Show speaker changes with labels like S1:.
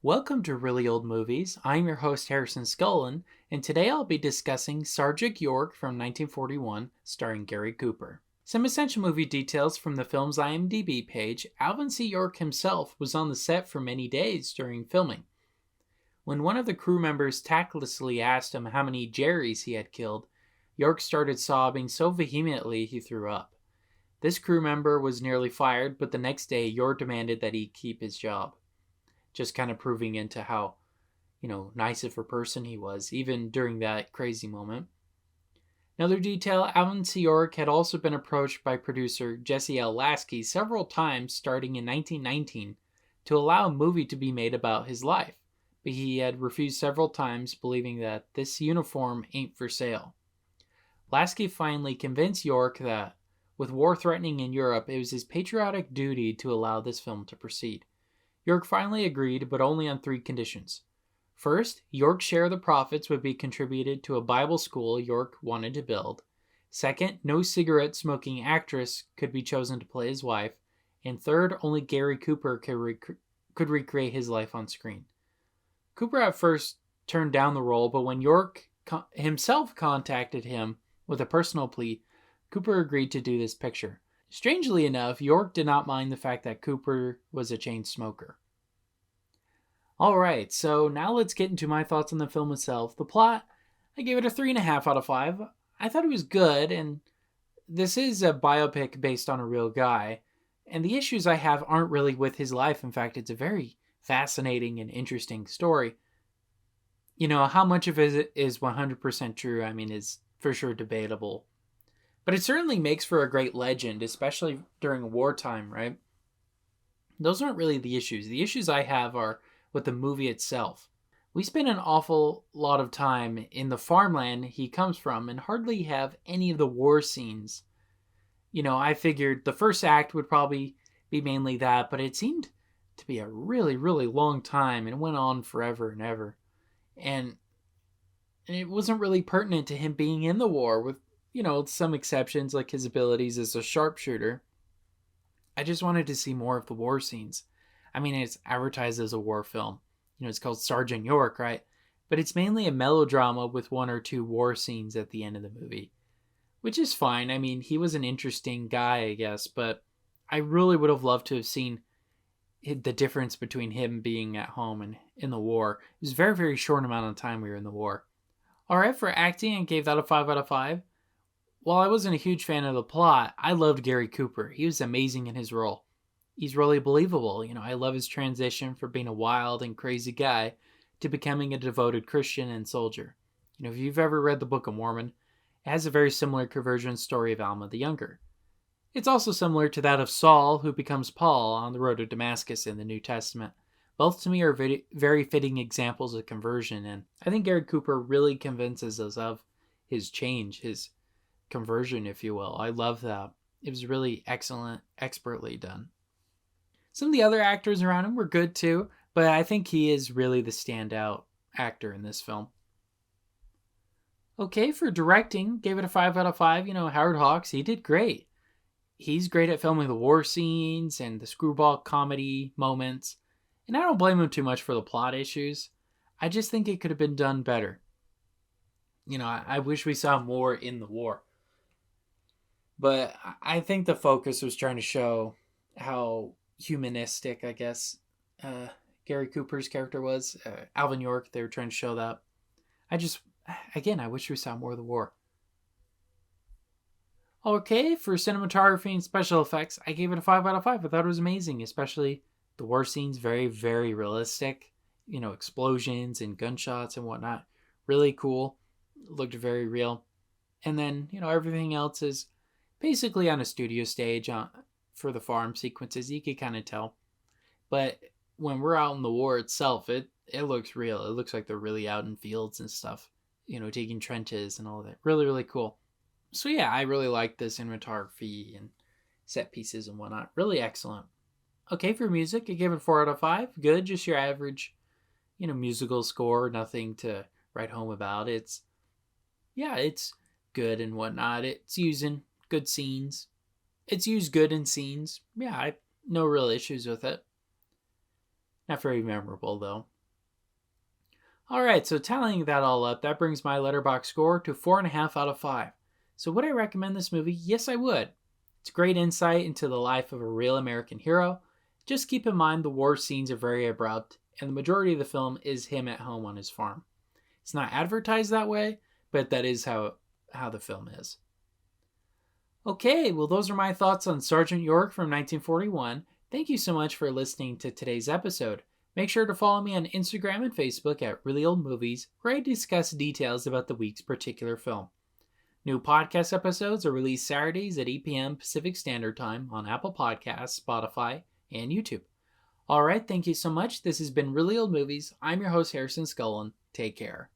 S1: Welcome to Really Old Movies. I'm your host, Harrison Scullin, and today I'll be discussing Sergeant York from 1941, starring Gary Cooper. Some essential movie details from the film's IMDb page. Alvin C. York himself was on the set for many days during filming. When one of the crew members tactlessly asked him how many Jerrys he had killed, York started sobbing so vehemently he threw up. This crew member was nearly fired, but the next day York demanded that he keep his job. Just kind of proving into how, nice of a person he was, even during that crazy moment. Another detail, Alvin C. York had also been approached by producer Jesse L. Lasky several times starting in 1919 to allow a movie to be made about his life, but he had refused several times, believing that this uniform ain't for sale. Lasky finally convinced York that, with war threatening in Europe, it was his patriotic duty to allow this film to proceed. York finally agreed, but only on 3 conditions. First, York's share of the profits would be contributed to a Bible school York wanted to build. Second, no cigarette-smoking actress could be chosen to play his wife. And third, only Gary Cooper could recreate his life on screen. Cooper at first turned down the role, but when York himself contacted him with a personal plea, Cooper agreed to do this picture. Strangely enough, York did not mind the fact that Cooper was a chain smoker. Alright, so now let's get into my thoughts on the film itself. The plot, I gave it a 3.5 out of 5. I thought it was good, and this is a biopic based on a real guy, and the issues I have aren't really with his life. In fact, it's a very fascinating and interesting story. How much of it is 100% true, is for sure debatable. But it certainly makes for a great legend, especially during wartime, right? Those aren't really the issues. The issues I have are with the movie itself. We spend an awful lot of time in the farmland he comes from and hardly have any of the war scenes. I figured the first act would probably be mainly that, but it seemed to be a really, really long time and went on forever and ever. And it wasn't really pertinent to him being in the war, with some exceptions like his abilities as a sharpshooter. I just wanted to see more of the war scenes. It's advertised as a war film. It's called Sergeant York, right? But it's mainly a melodrama with 1 or 2 war scenes at the end of the movie, which is fine. He was an interesting guy, I guess, but I really would have loved to have seen the difference between him being at home and in the war. It was a very, very short amount of time we were in the war. Alright, for acting, I gave that a 5 out of 5. While I wasn't a huge fan of the plot, I loved Gary Cooper. He was amazing in his role. He's really believable. I love his transition from being a wild and crazy guy to becoming a devoted Christian and soldier. If you've ever read the Book of Mormon, it has a very similar conversion story of Alma the Younger. It's also similar to that of Saul, who becomes Paul on the road to Damascus in the New Testament. Both to me are very, very fitting examples of conversion, and I think Gary Cooper really convinces us of his change, his conversion, if you will. I love that. It was really excellent, expertly done. Some of the other actors around him were good too, but I think he is really the standout actor in this film. Okay, for directing, gave it a 5 out of 5. Howard Hawks, he did great. He's great at filming the war scenes and the screwball comedy moments, and I don't blame him too much for the plot issues. I just think it could have been done better. I wish we saw more in the war. But I think the focus was trying to show how humanistic, I guess, Gary Cooper's character was. Alvin York, they were trying to show that. I wish we saw more of the war. Okay, for cinematography and special effects, I gave it a 5 out of 5. I thought it was amazing, especially the war scenes, very, very realistic. Explosions and gunshots and whatnot. Really cool. Looked very real. And then, everything else is basically on a studio stage for the farm sequences. You could kind of tell. But when we're out in the war itself, it looks real. It looks like they're really out in fields and stuff, taking trenches and all that. Really, really cool. So yeah, I really like the cinematography and set pieces and whatnot. Really excellent. Okay, for music, I give it 4 out of 5. Good, just your average, musical score. Nothing to write home about. It's good and whatnot. It's using good scenes. It's used good in scenes. Yeah, I no real issues with it. Not very memorable though. Alright, so tallying that all up, that brings my Letterboxd score to 4.5 out of 5. So would I recommend this movie? Yes, I would. It's great insight into the life of a real American hero. Just keep in mind the war scenes are very abrupt, and the majority of the film is him at home on his farm. It's not advertised that way, but that is how the film is. Okay, well, those are my thoughts on Sergeant York from 1941. Thank you so much for listening to today's episode. Make sure to follow me on Instagram and Facebook at Really Old Movies, where I discuss details about the week's particular film. New podcast episodes are released Saturdays at 8 p.m. Pacific Standard Time on Apple Podcasts, Spotify, and YouTube. Alright, thank you so much. This has been Really Old Movies. I'm your host, Harrison Scullin. Take care.